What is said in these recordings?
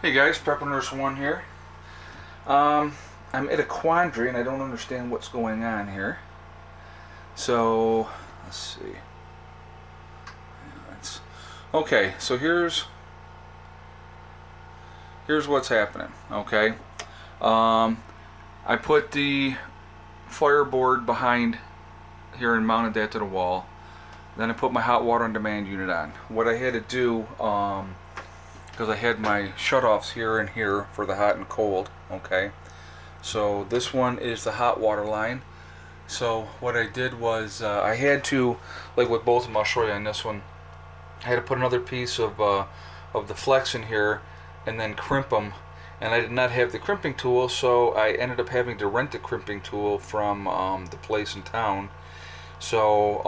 Hey guys, Prepper Nurse 1 here. I'm at a quandary and I don't understand what's going on here. So, let's see. Okay, so here's what's happening, okay? I put the fireboard behind here and mounted that to the wall. Then I put my hot water on demand unit on. What I had to do, because I had my shutoffs here and here for the hot and cold, okay? So this one is the hot water line. So what I did was I had to, like with both of them, I'll show you on this one, I had to put another piece of the flex in here and then crimp them. And I did not have the crimping tool, so I ended up having to rent the crimping tool from the place in town. So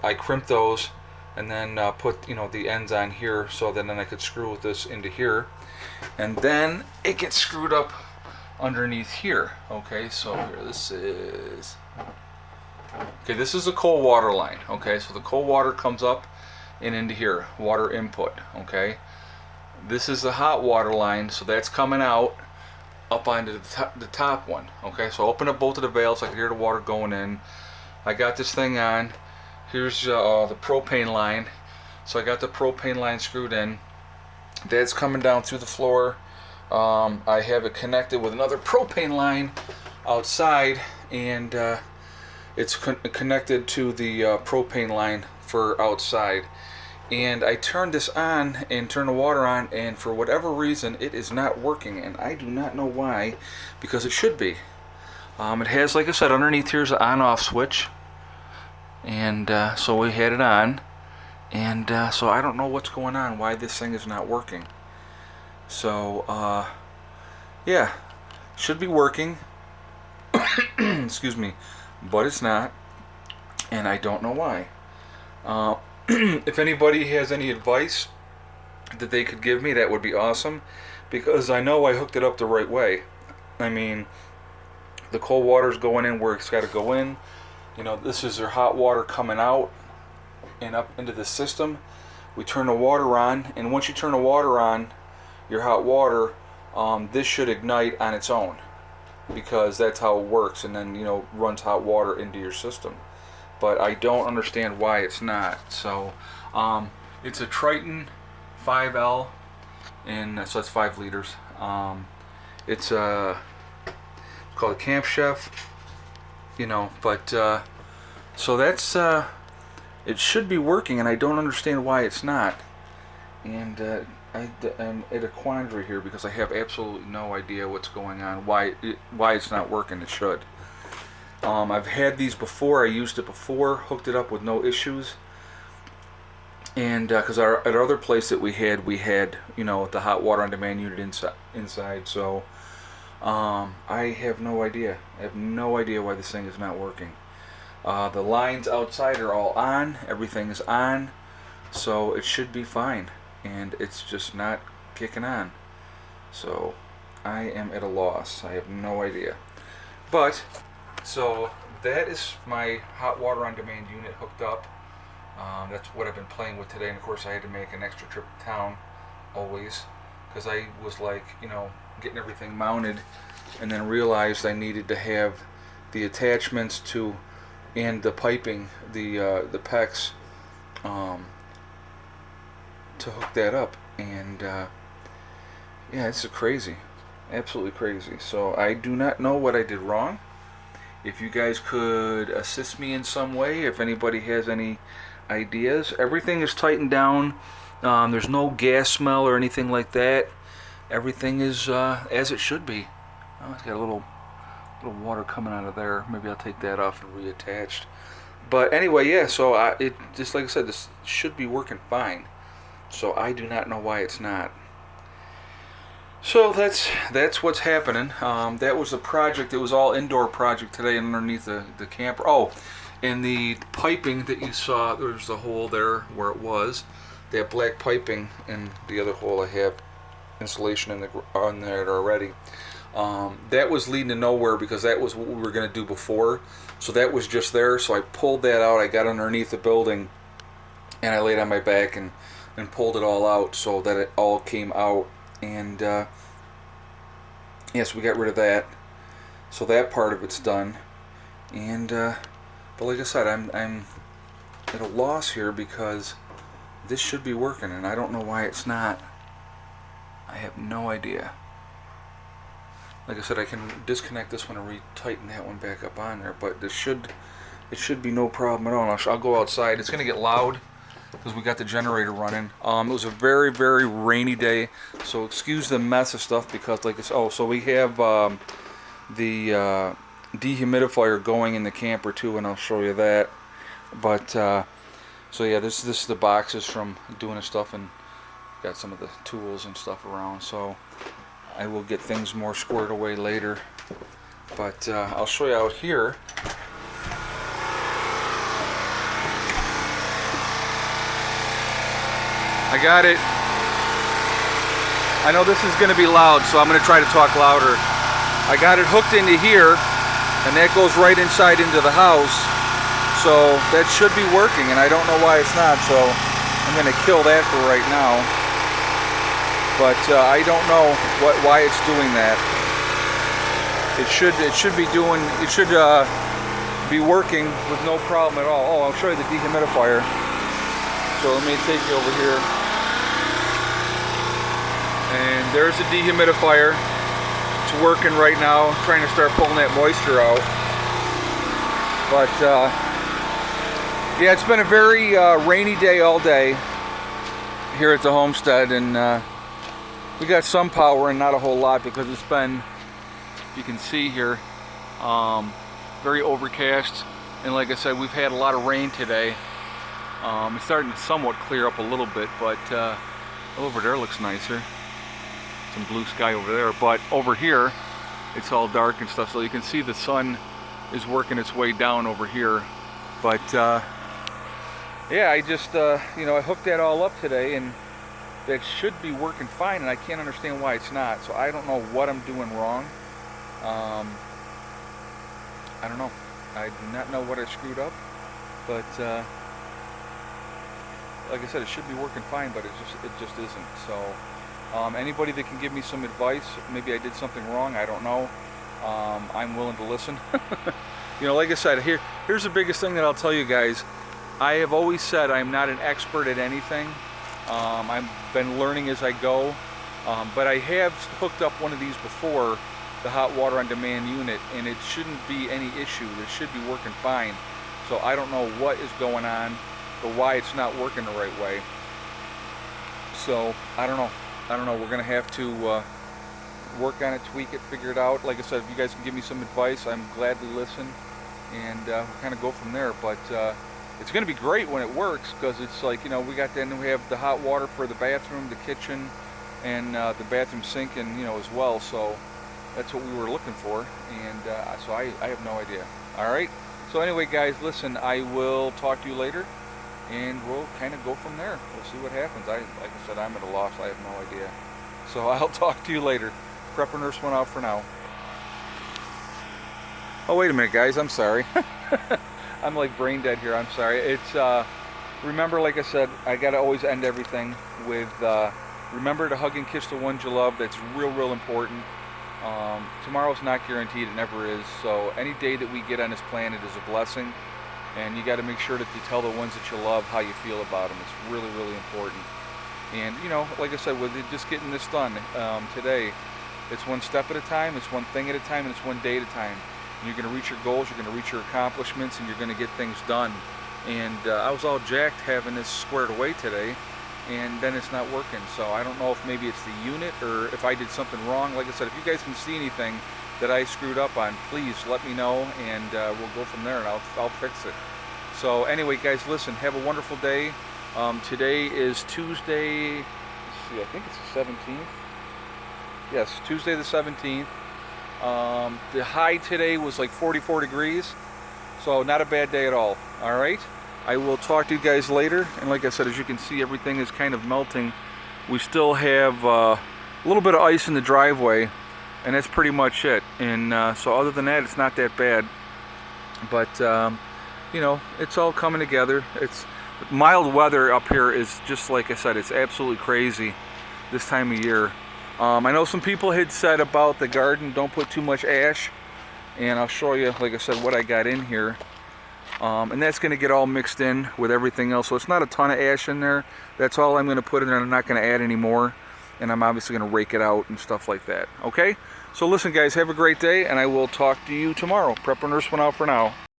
I crimped those and then put the ends on here so that then I could screw this into here, and then it gets screwed up underneath here. Okay, so here this is the cold water line. Okay, so the cold water comes up and into here, water input. Okay, this is the hot water line, so that's coming out up onto the top one. Okay, so open up both of the valves, I can hear the water going in. I got this thing on. Here's the propane line. So I got the propane line screwed in. That's coming down through the floor. I have it connected with another propane line outside, and it's connected to the propane line for outside. And I turned this on and turned the water on, and for whatever reason it is not working, and I do not know why, because it should be. It has, like I said, underneath here's an on-off switch, and so we had it on, and so I don't know what's going on, why this thing is not working. So yeah, should be working. Excuse me, but it's not, and I don't know why. If anybody has any advice that they could give me, that would be awesome, because I know I hooked it up the right way. I mean, the cold water's going in where it's got to go in. This is their hot water coming out and up into the system. We turn the water on, and once you turn the water on, your hot water, this should ignite on its own, because that's how it works, and then runs hot water into your system. But I don't understand why it's not. So it's a Triton 5L, and so that's 5 liters. It's called a Camp Chef, but so that's it should be working, and I don't understand why it's not. And I'm at a quandary here, because I have absolutely no idea what's going on, why it's not working. It should. I've had these before. I used it before, hooked it up with no issues, and because at our other place that we had the hot water on demand unit inside. So I have no idea. I have no idea why this thing is not working. The lines outside are all on. Everything is on, so it should be fine, and it's just not kicking on. So I am at a loss. I have no idea. But so that is my hot water on demand unit hooked up. That's what I've been playing with today, and of course I had to make an extra trip to town always, because I was like, getting everything mounted, and then realized I needed to have the attachments to, and the piping, the PEX, to hook that up. And yeah, it's crazy, absolutely crazy. So I do not know what I did wrong. If you guys could assist me in some way, if anybody has any ideas. Everything is tightened down. There's no gas smell or anything like that. Everything is as it should be. Oh, it's got a little water coming out of there. Maybe I'll take that off and reattach. But anyway, yeah, so it just, like I said, this should be working fine. So I do not know why it's not. So that's what's happening. That was a project. It was all indoor project today underneath the camper. Oh, and the piping that you saw, there's a hole there where it was. That black piping, and the other hole I have insulation on there already. That was leading to nowhere, because that was what we were going to do before. So that was just there. So I pulled that out. I got underneath the building, and I laid on my back and pulled it all out, so that it all came out. And yes, we got rid of that. So that part of it's done. And but like I said, I'm at a loss here because this should be working, and I don't know why it's not. I have no idea. Like I said, I can disconnect this one and retighten that one back up on there, but it should be no problem at all. I'll go outside. It's going to get loud because we got the generator running. It was a very, very rainy day, so excuse the mess of stuff because like this. Oh, so we have the dehumidifier going in the camper too, and I'll show you that. But so yeah, this is the boxes from doing the stuff, and got some of the tools and stuff around. So I will get things more squared away later. But I'll show you out here. I got it. I know this is going to be loud, so I'm going to try to talk louder. I got it hooked into here, and that goes right inside into the house. So that should be working, and I don't know why it's not, so I'm going to kill that for right now. But I don't know why it's doing that. It should be working with no problem at all. Oh, I'll show you the dehumidifier. So let me take you over here. And there's the dehumidifier. It's working right now. I'm trying to start pulling that moisture out. But yeah, it's been a very rainy day all day here at the homestead, and we got some power and not a whole lot because it's been, you can see here, very overcast, and like I said, we've had a lot of rain today. It's starting to somewhat clear up a little bit, but over there looks nicer. Some blue sky over there, but over here it's all dark and stuff, so you can see the sun is working its way down over here. But yeah, I just you know, I hooked that all up today, and that should be working fine, and I can't understand why it's not. So I don't know what I'm doing wrong. I don't know. I do not know what I screwed up, but like I said, it should be working fine, but it just isn't. So anybody that can give me some advice, maybe I did something wrong, I don't know. I'm willing to listen. You know, like I said, here's the biggest thing that I'll tell you guys. I have always said I'm not an expert at anything. I've been learning as I go, but I have hooked up one of these before, the hot water on demand unit, and it shouldn't be any issue. It should be working fine. So I don't know what is going on or why it's not working the right way. So I don't know. We're gonna have to work on it, tweak it, figure it out. Like I said, if you guys can give me some advice, I'm gladly listen, and we'll kind of go from there. But it's going to be great when it works, because it's like, you know, we got then we have the hot water for the bathroom, the kitchen, and the bathroom sink, and you know, as well. So that's what we were looking for, and so I have no idea. All right. So anyway, guys, listen, I will talk to you later, and we'll kind of go from there. We'll see what happens. Like I said, I'm at a loss. I have no idea. So I'll talk to you later. Prepper nurse went out for now. Oh, wait a minute, guys. I'm sorry. I'm like brain dead here. I'm sorry. It's remember, like I said, I gotta always end everything with remember to hug and kiss the ones you love. That's real important. Tomorrow's not guaranteed. It never is. So any day that we get on this planet is a blessing, and you got to make sure that you tell the ones that you love how you feel about them. It's really important. And you know, like I said, with it, just getting this done today, it's one step at a time. It's one thing at a time, and it's one day at a time. You're going to reach your goals, you're going to reach your accomplishments, and you're going to get things done. And I was all jacked having this squared away today, and then it's not working. So I don't know if maybe it's the unit or if I did something wrong. Like I said, if you guys can see anything that I screwed up on, please let me know, and we'll go from there, and I'll fix it. So anyway, guys, listen, have a wonderful day. Today is Tuesday, let's see, I think it's the 17th. Yes, Tuesday the 17th. The high today was like 44 degrees, so not a bad day at all. All right, I will talk to you guys later. And like I said, as you can see, everything is kind of melting. We still have a little bit of ice in the driveway, and that's pretty much it. And so other than that, it's not that bad. But you know, it's all coming together. It's mild weather up here is just, like I said, it's absolutely crazy this time of year. I know some people had said about the garden, don't put too much ash, and I'll show you, like I said, what I got in here. And that's going to get all mixed in with everything else, so it's not a ton of ash in there. That's all I'm going to put in there. I'm not going to add any more, and I'm obviously going to rake it out and stuff like that. Okay, so listen guys, have a great day, and I will talk to you tomorrow. Prepper Nurse went out for now.